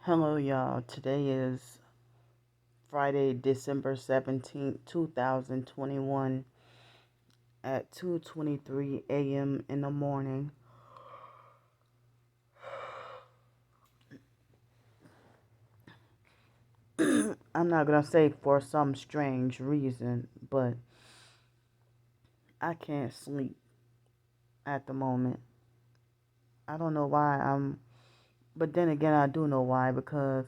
Hello, y'all. Today is Friday, December 17th, 2021 at 2:23 a.m. in the morning. I'm not going to say for some strange reason, but I can't sleep at the moment. I don't know why but then again, I do know why because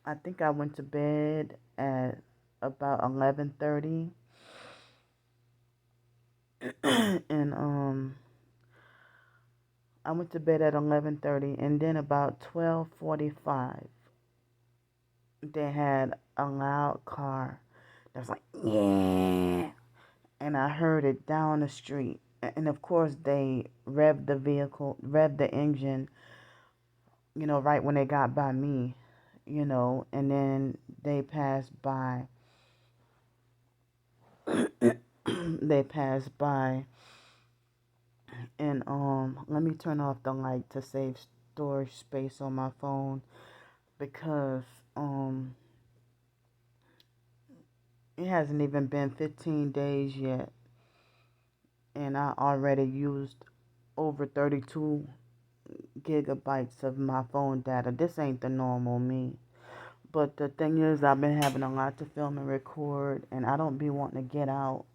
I think I went to bed at about 11:30 and I went to bed at 11:30 and then about 12:45 they had a loud car that was like, yeah, and I heard it down the street. And of course, they revved the engine, right when they got by me, and then they passed by, they passed by, and let me turn off the light to save storage space on my phone because it hasn't even been 15 days yet, and I already used over 32 gigabytes of my phone data. This ain't the normal me. But the thing is, I've been having a lot to film and record, and I don't be wanting to get out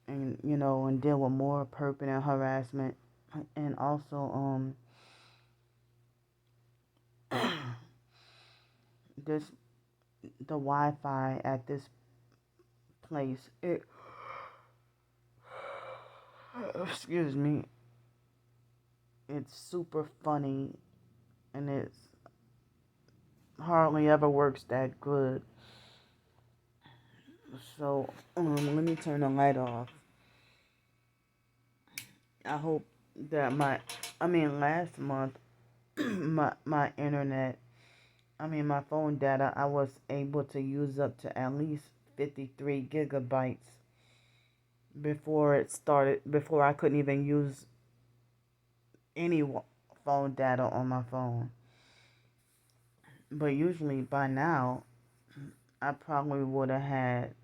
and, and deal with more perping and harassment. And also, this, the Wi-Fi at this place, excuse me, it's super funny, and it's hardly ever works that good. So, let me turn the light off. I hope that last month, my internet, my phone data, I was able to use up to at least 53 gigabytes before I couldn't even use any phone data on my phone. But usually by now, I probably would have had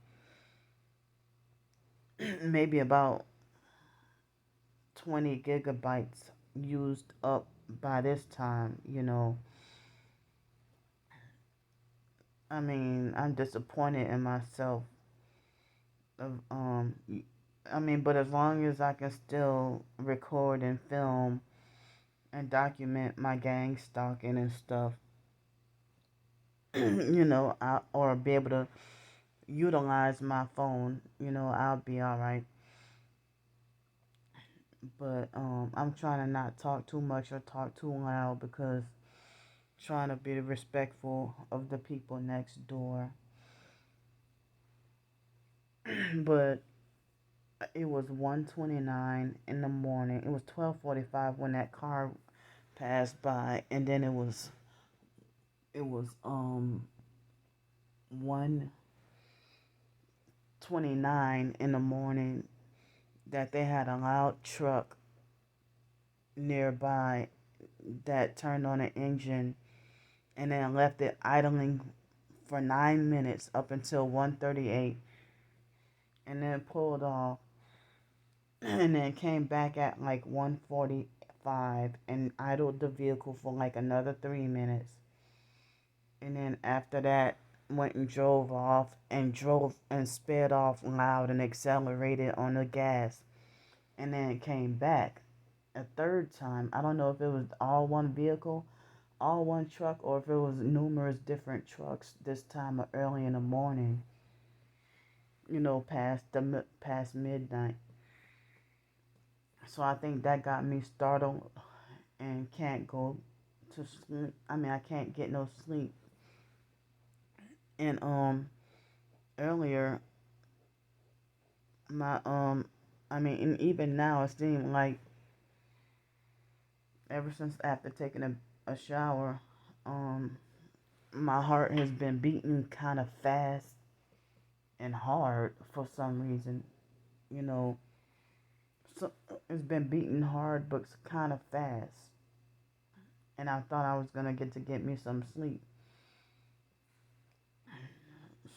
maybe about 20 gigabytes used up by this time. I'm disappointed in myself. Of but as long as I can still record and film and document my gang stalking and stuff, or be able to utilize my phone, I'll be all right. But I'm trying to not talk too much or talk too loud because trying to be respectful of the people next door. But it was 1:29 in the morning. It was 12:45 when that car passed by, and then it was 1:29 in the morning that they had a loud truck nearby that turned on an engine and then left it idling for 9 minutes up until 1:38, and then pulled off and then came back at like 1:45 and idled the vehicle for like another 3 minutes, and then after that went and drove and sped off loud and accelerated on the gas, and then came back a third time. I don't know if it was all one vehicle, all one truck, or if it was numerous different trucks this time early in the morning, past midnight. So I think that got me startled and can't go to sleep. I can't get no sleep. And earlier my and even now it seemed like ever since after taking a shower, my heart has been beating kind of fast and hard for some reason. You know, so it's been beating hard but kind of fast. and I thought I was gonna get me some sleep.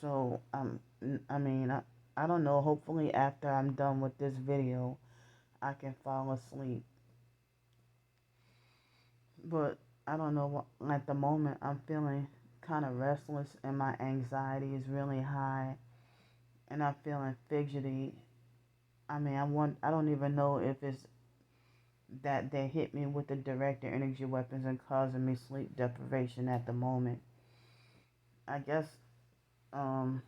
So I mean, I don't know. Hopefully, after I'm done with this video, I can fall asleep. But I don't know what. At the moment, I'm feeling kind of restless, and my anxiety is really high, and I'm feeling fidgety. I mean, I don't even know if it's that they hit me with the director energy weapons and causing me sleep deprivation at the moment. I guess um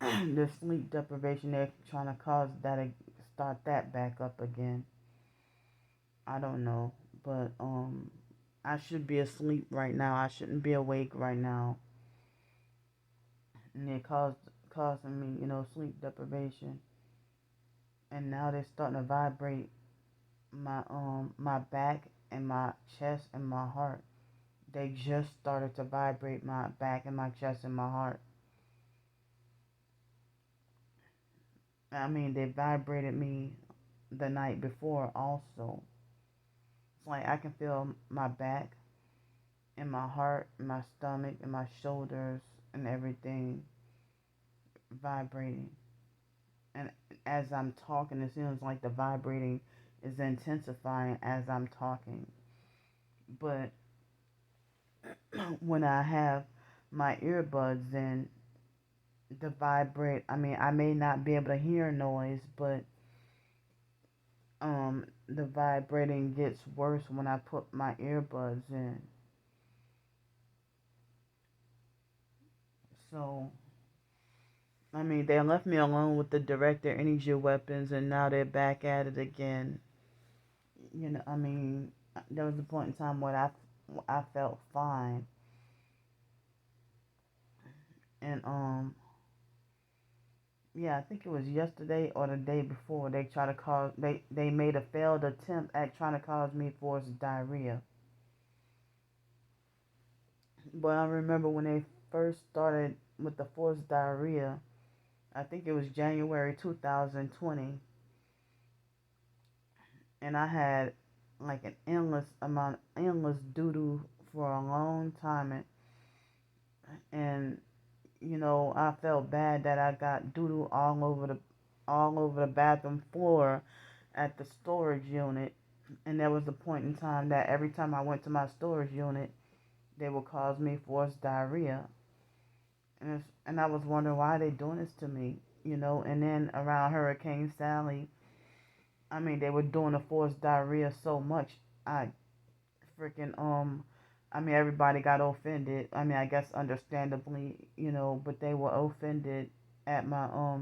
the sleep deprivation, they're trying to cause that, start that back up again. I don't know, but I should be asleep right now. I shouldn't be awake right now, and it causing me, sleep deprivation. And now they're starting to vibrate my back and my chest and my heart. They just started to vibrate my back and my chest and my heart. I mean, they vibrated me the night before also. It's like I can feel my back and my heart and my stomach and my shoulders and everything vibrating. And as I'm talking, it seems like the vibrating is intensifying as I'm talking. But when I have my earbuds in, the vibrate, I mean, I may not be able to hear noise, but the vibrating gets worse when I put my earbuds in. So I mean, they left me alone with the director energy weapons, and now they're back at it again. I mean, there was a point in time when I felt fine, and yeah, I think it was yesterday or the day before they try to cause they made a failed attempt at trying to cause me forced diarrhea. But I remember when they first started with the forced diarrhea, I think it was January 2020, and I had like an endless doo doo for a long time, and I felt bad that I got doo doo all over the bathroom floor at the storage unit, and there was a point in time that every time I went to my storage unit, they would cause me forced diarrhea, and I was wondering why they doing this to me, and then around Hurricane Sally, I mean, they were doing the forced diarrhea so much. I freaking I mean, everybody got offended. I mean, I guess understandably, but they were offended at my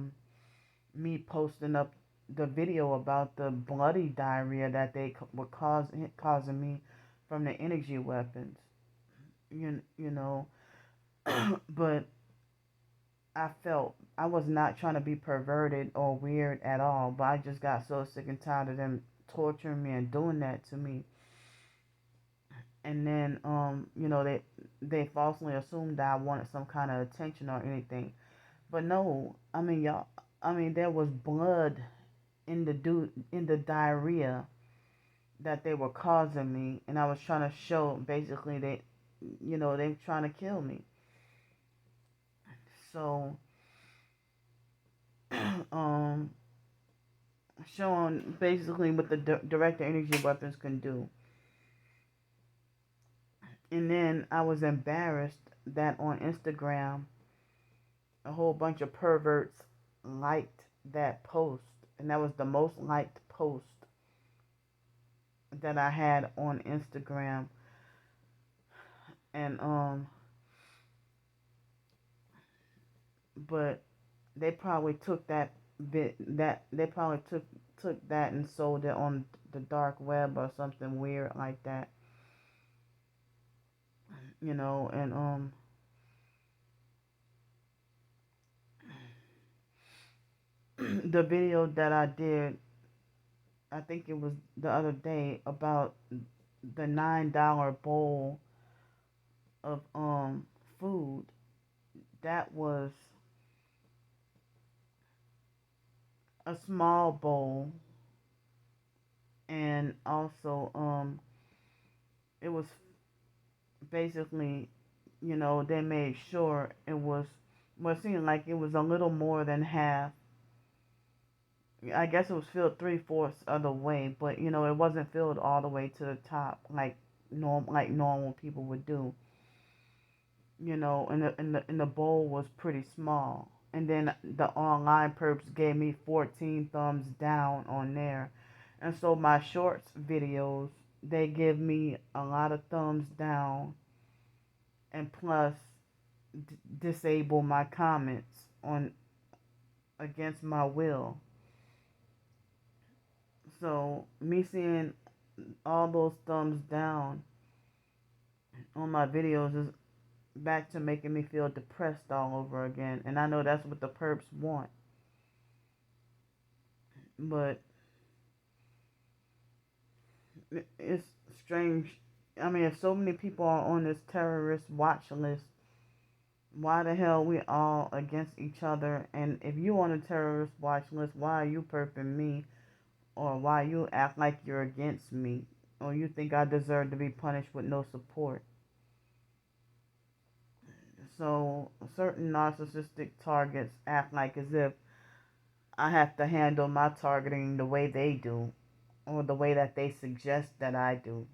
me posting up the video about the bloody diarrhea that they were causing me from the energy weapons. You know, but I was not trying to be perverted or weird at all, but I just got so sick and tired of them torturing me and doing that to me. And then they falsely assumed that I wanted some kind of attention or anything. But no, I mean y'all, I mean there was blood in the diarrhea that they were causing me, and I was trying to show basically they were trying to kill me. So um showing basically what the director energy weapons can do. And then I was embarrassed that on Instagram a whole bunch of perverts liked that post, and that was the most liked post that I had on Instagram. And but they probably took that they probably took that and sold it on the dark web or something weird like that, and the video that I did, I think it was the other day, about the $9 bowl of food. That was a small bowl, And also, it was basically, they made sure it was, well, it seemed like it was a little more than half. I guess it was filled three-fourths of the way, but it wasn't filled all the way to the top like normal people would do. And the bowl was pretty small. And then the online perps gave me 14 thumbs down on there. And so my shorts videos, they give me a lot of thumbs down, and plus disable my comments on against my will. So me seeing all those thumbs down on my videos is back to making me feel depressed all over again. And I know that's what the perps want. But it's strange. I mean, if so many people are on this terrorist watch list, why the hell we all against each other? And if you on a terrorist watch list, why are you perping me? Or why you act like you're against me? Or you think I deserve to be punished with no support? So certain narcissistic targets act like as if I have to handle my targeting the way they do, or the way that they suggest that I do.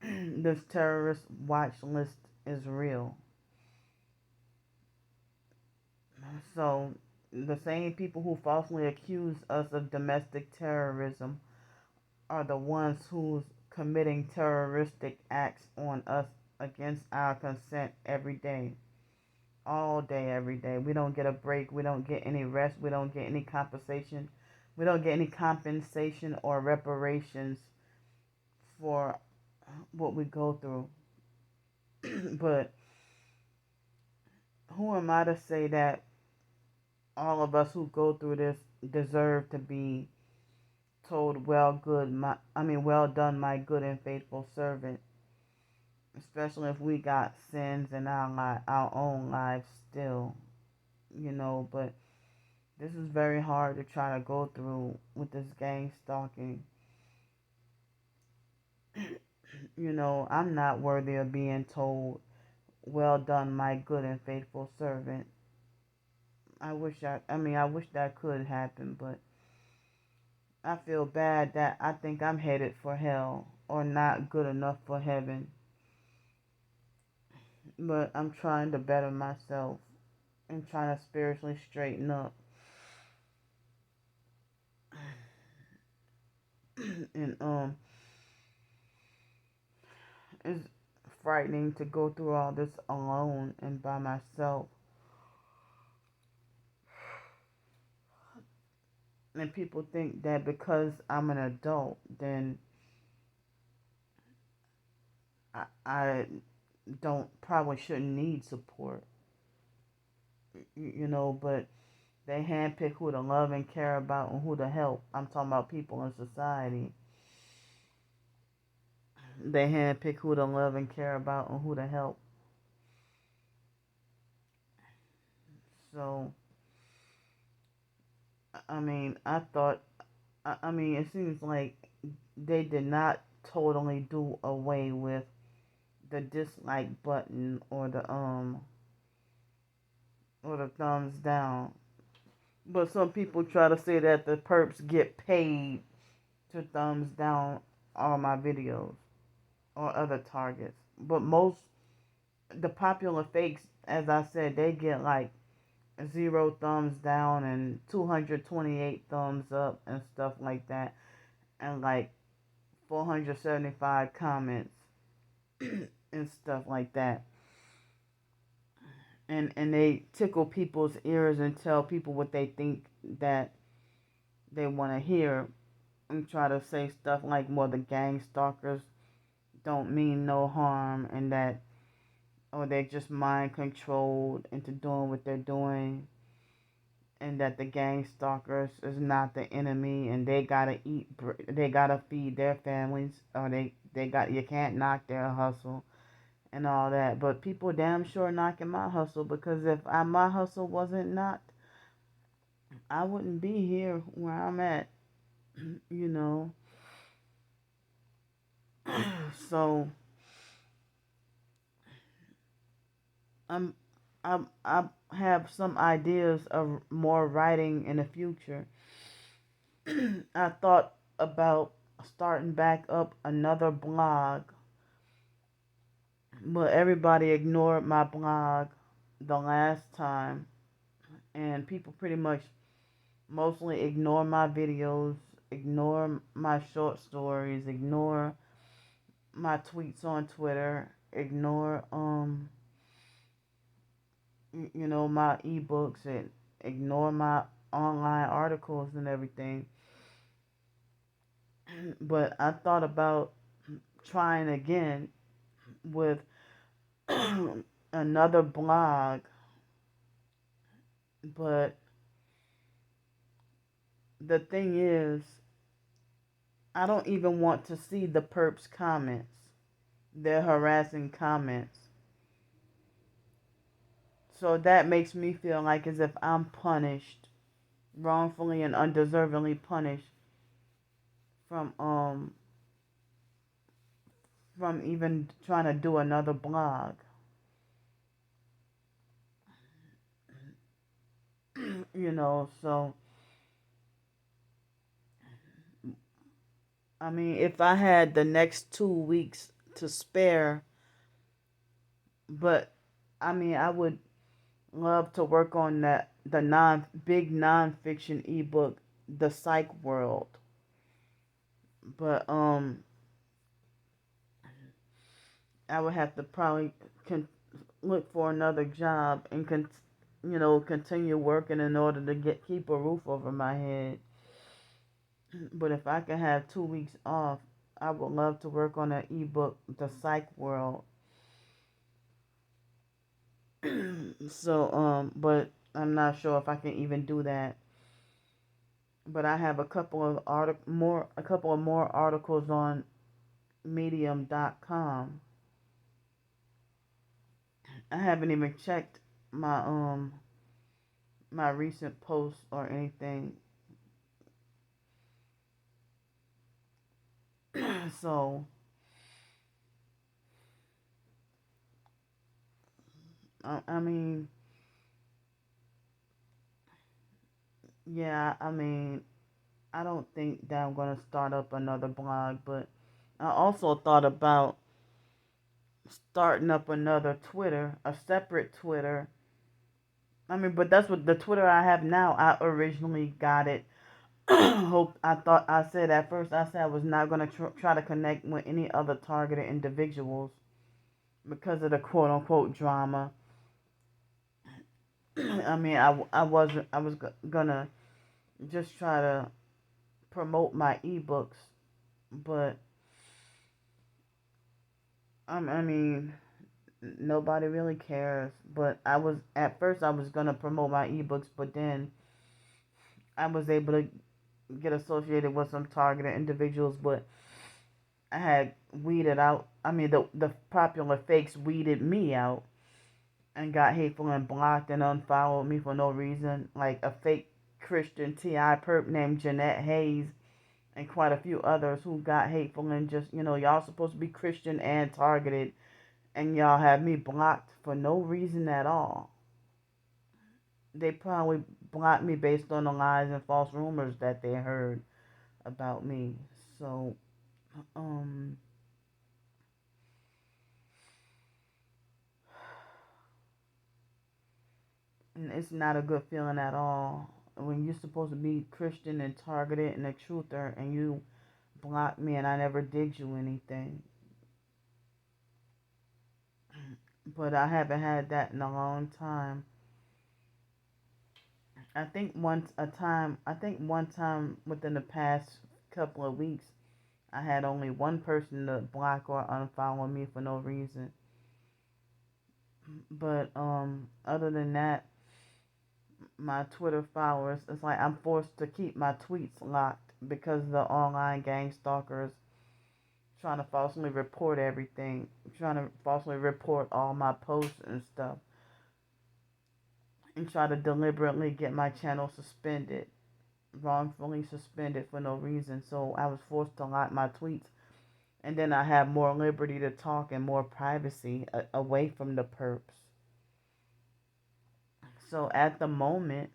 This terrorist watch list is real. So the same people who falsely accuse us of domestic terrorism are the ones who's committing terroristic acts on us against our consent every day. All day, every day. We don't get a break. We don't get any rest. We don't get any compensation. We don't get any compensation or reparations for what we go through. But who am I to say that all of us who go through this deserve to be told, well done, my good and faithful servant. Especially if we got sins in our own lives still, But this is very hard to try to go through with this gang stalking. I'm not worthy of being told, well done, my good and faithful servant. I wish that could happen, but I feel bad that I think I'm headed for hell or not good enough for heaven. But I'm trying to better myself and trying to spiritually straighten up. And it's frightening to go through all this alone and by myself. And people think that because I'm an adult, then I probably shouldn't need support. But they handpick who to love and care about and who to help. I'm talking about people in society. They handpick who to love and care about and who to help. So, it seems like they did not totally do away with the dislike button or the thumbs down. But some people try to say that the perps get paid to thumbs down all my videos or other targets. But the popular fakes, as I said, they get like 0 thumbs down and 228 thumbs up and stuff like that, and like 475 comments and stuff like that. And they tickle people's ears and tell people what they think that they want to hear, and try to say stuff like, well, the gang stalkers don't mean no harm, and that, or they're just mind controlled into doing what they're doing, and that the gang stalkers is not the enemy, and they gotta they gotta feed their families, or you can't knock their hustle and all that. But people damn sure knocking my hustle, because if my hustle wasn't knocked, I wouldn't be here where I'm at. you know. So I'm I have some ideas of more writing in the future. I thought about starting back up another blog, but everybody ignored my blog the last time, and people pretty much mostly ignore my videos, ignore my short stories, ignore my tweets on Twitter, ignore my ebooks, and ignore my online articles and everything. But I thought about trying again with another blog, but the thing is, I don't even want to see the perps comments, their harassing comments. So that makes me feel like as if I'm punished, wrongfully and undeservingly punished from from even trying to do another blog. So I mean, if I had the next 2 weeks to spare, but I mean, I would love to work on that the big nonfiction ebook, The Psych World. But I would have to probably look for another job and continue working in order to keep a roof over my head. But if I could have 2 weeks off, I would love to work on an ebook, The Psych World. So but I'm not sure if I can even do that. But I have a couple of more articles on medium.com. I haven't even checked my recent posts or anything. So I mean, yeah, I mean, I don't think that I'm gonna start up another blog, but I also thought about starting up another Twitter, a separate Twitter. I mean, but that's what the Twitter I have now. I originally got it. I said at first, I said I was not gonna try to connect with any other targeted individuals because of the quote unquote drama. I mean, I was gonna just try to promote my ebooks, but I mean, nobody really cares. But at first I was gonna promote my ebooks, but then I was able to get associated with some targeted individuals, but I had weeded out. I mean, the popular fakes weeded me out and got hateful and blocked and unfollowed me for no reason. Like a fake Christian TI perp named Jeanette Hayes and quite a few others who got hateful and just, y'all supposed to be Christian and targeted, and y'all have me blocked for no reason at all. They probably blocked me based on the lies and false rumors that they heard about me. So, um, it's not a good feeling at all when you're supposed to be Christian and targeted and a truther, and you block me, and I never did you anything. But I haven't had that in a long time. I think one time within the past couple of weeks, I had only one person to block or unfollow me for no reason. But other than that, my Twitter followers, it's like I'm forced to keep my tweets locked because the online gang stalkers trying to falsely report everything, trying to falsely report all my posts and stuff, and try to deliberately get my channel suspended. wrongfully suspended for no reason. So I was forced to lock my tweets. And then I have more liberty to talk and more privacy away from the perps. So at the moment,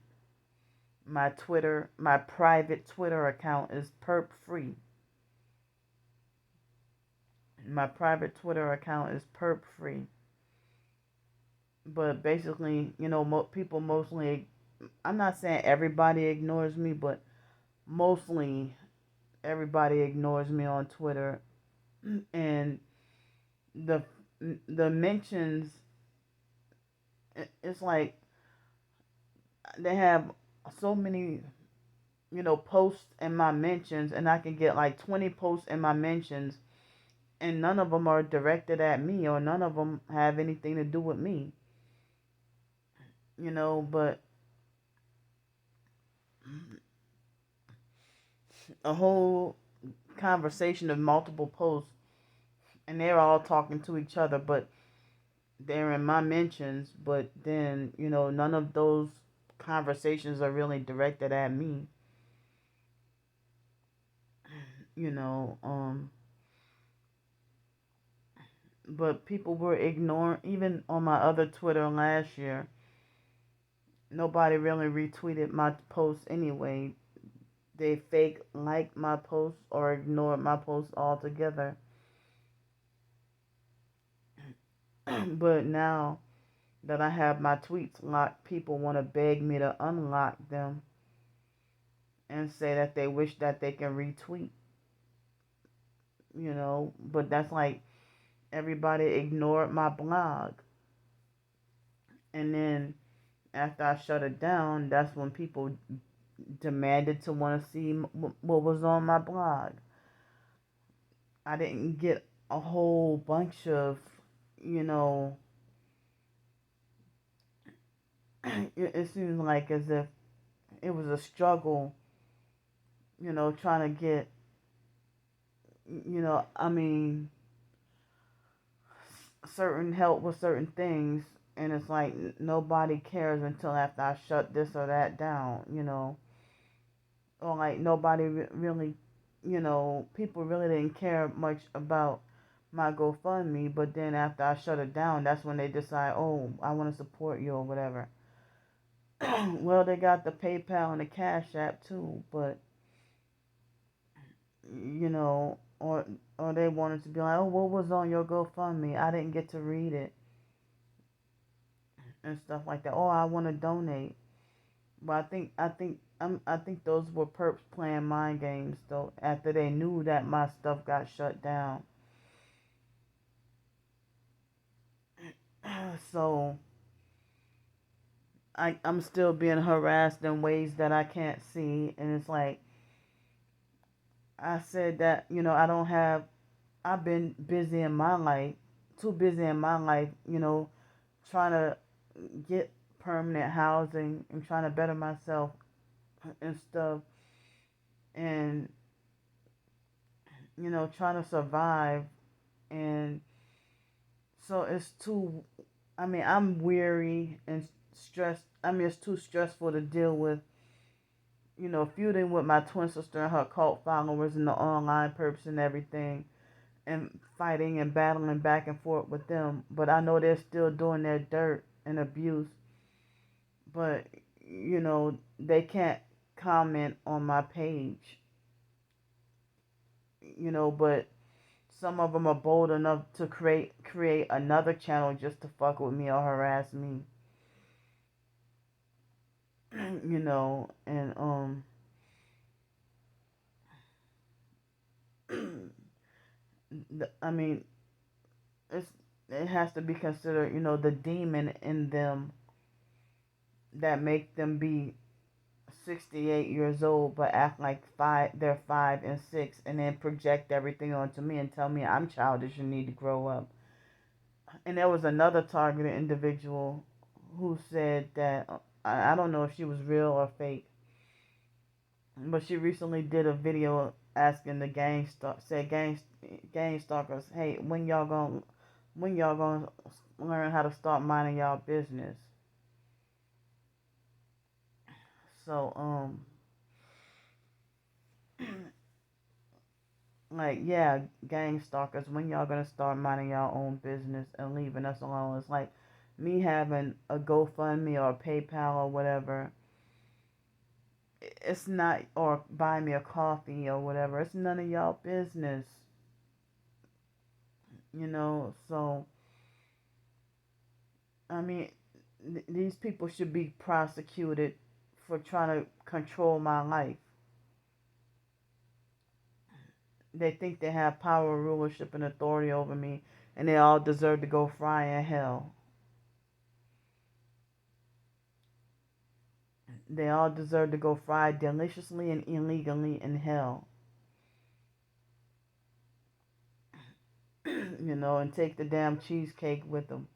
my private Twitter account is perp free. My private Twitter account is perp free. But basically, people mostly, I'm not saying everybody ignores me, but mostly everybody ignores me on Twitter. And the the mentions, it's like they have so many, posts in my mentions, and I can get like 20 posts in my mentions, and none of them are directed at me, or none of them have anything to do with me, but a whole conversation of multiple posts, and they're all talking to each other, but they're in my mentions, but then, none of those conversations are really directed at me, you know, um, but people were ignoring, even on my other Twitter last year, nobody really retweeted my posts anyway. They fake liked my posts or ignored my posts altogether. But now that I have my tweets locked, people want to beg me to unlock them and say that they wish that they can retweet, but that's like everybody ignored my blog. And then after I shut it down, that's when people demanded to want to see what was on my blog. I didn't get a whole bunch of, you know, it seems like as if it was a struggle, trying to get, I mean, certain help with certain things. And it's like nobody cares until after I shut this or that down, or like nobody really, people really didn't care much about my GoFundMe, but then after I shut it down, that's when they decide, oh, I want to support you or whatever. Well, they got the PayPal and the Cash App too, but or they wanted to be like, oh, what was on your GoFundMe? I didn't get to read it and stuff like that. Oh, I want to donate. But I think those were perps playing mind games though. After they knew that my stuff got shut down, so I'm still being harassed in ways that I can't see, and it's like I said that I don't have. I've been busy in my life, too busy in my life, trying to get permanent housing and trying to better myself and stuff, and trying to survive. And so it's too, I mean, I'm weary and stressed. I mean, it's too stressful to deal with, feuding with my twin sister and her cult followers and the online perps and everything, and fighting and battling back and forth with them. But I know they're still doing their dirt and abuse. But, they can't comment on my page, but some of them are bold enough to create another channel just to fuck with me or harass me, and I mean, it's it has to be considered, the demon in them that make them be 68 years old but act like they're 5 and 6, and then project everything onto me and tell me I'm childish and need to grow up. And there was another targeted individual who said that I don't know if she was real or fake, but she recently did a video asking the gang stalkers, hey, when y'all gonna learn how to start minding y'all business. So Like, yeah, gang stalkers, when y'all gonna start minding y'all own business and leaving us alone? It's like me having a GoFundMe or a PayPal or whatever. It's not, or buy me a coffee or whatever. It's none of y'all business, you know. So, I mean, these people should be prosecuted for trying to control my life. They think they have power, rulership, and authority over me, and they all deserve to go fry in hell. They all deserve to go fry deliciously and illegally in hell. You know, and take the damn cheesecake with them.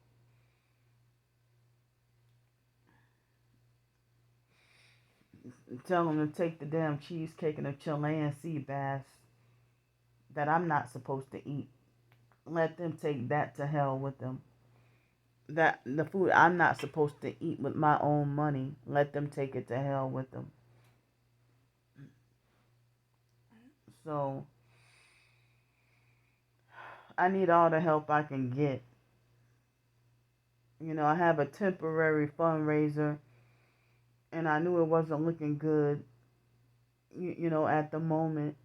Tell them to take the damn cheesecake and the Chilean sea bass that I'm not supposed to eat. Let them take that to hell with them. That the food I'm not supposed to eat with my own money, let them take it to hell with them. So I need all the help I can get. You know, I have a temporary fundraiser, and I knew it wasn't looking good. You know, at the moment,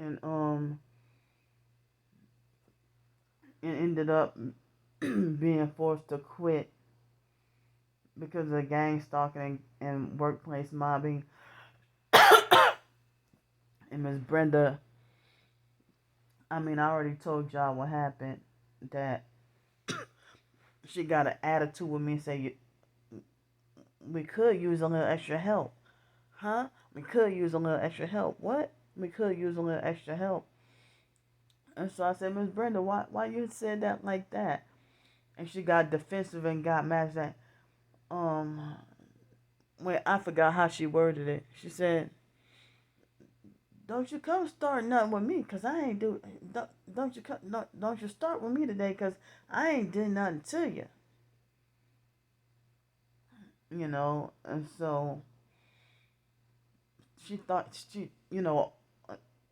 and it ended up being forced to quit because of gang stalking and workplace mobbing. And Miss Brenda, I mean, I already told y'all what happened. That she got an attitude with me and say, we could use a little extra help. Huh? We could use a little extra help. What? We could use a little extra help. And so I said, Miss Brenda, why you said that like that? And she got defensive and got mad. She said, um, wait, I forgot how she worded it. She said, don't you come start nothing with me, cause I ain't do. Don't you come? Don't you start with me today, cause I ain't did nothing to you. You know, and so she thought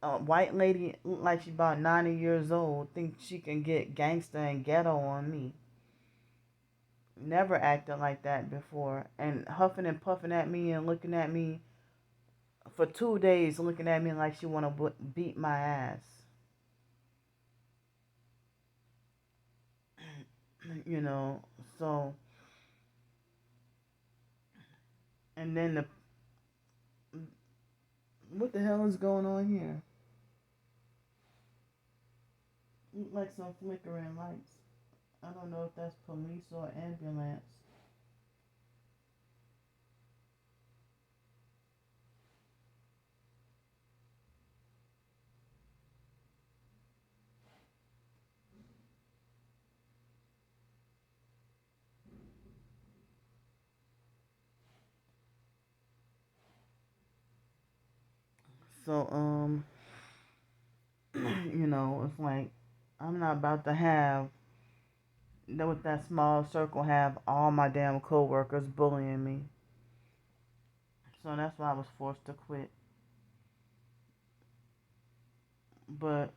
a white lady like she about 90 years old thinks she can get gangster and ghetto on me. Never acted like that before, and huffing and puffing at me and looking at me for 2 days, looking at me like she want to beat my ass. You know, so and then the what the hell is going on here? Look like some flickering lights. I don't know if that's police or ambulance. So you know, it's like I'm not about to have that with that small circle have all my damn coworkers bullying me. So that's why I was forced to quit. But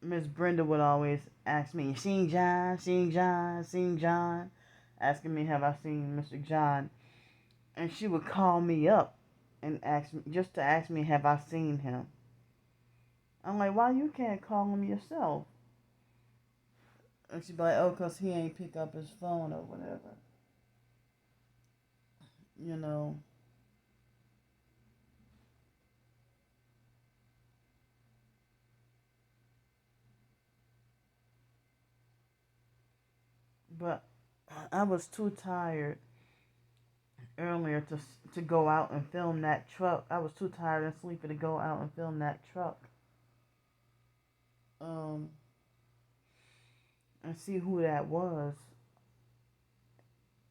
Miss Brenda would always ask me, seen John, seen John, seen John, asking me have I seen Mr. John, and she would call me up and ask me just to ask me have I seen him. I'm like, why you can't call him yourself? And she'd be like, oh, cause he ain't pick up his phone or whatever, you know. But I was too tired earlier to go out and film that truck. I was too tired and sleepy to go out and film that truck. Um, and see who that was.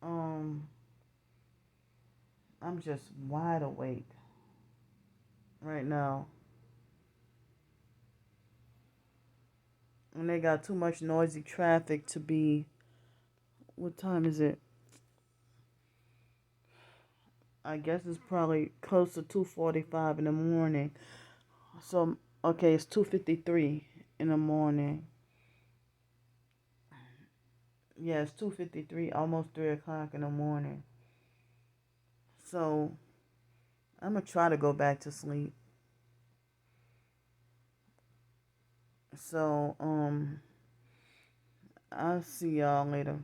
Um, I'm just wide awake right now. And they got too much noisy traffic to be. What time is it? I guess it's probably close to 2:45 in the morning. So Okay, it's 2:53 in the morning. Yeah, it's 2:53, almost 3 o'clock in the morning. So I'm gonna try to go back to sleep. So I'll see y'all later.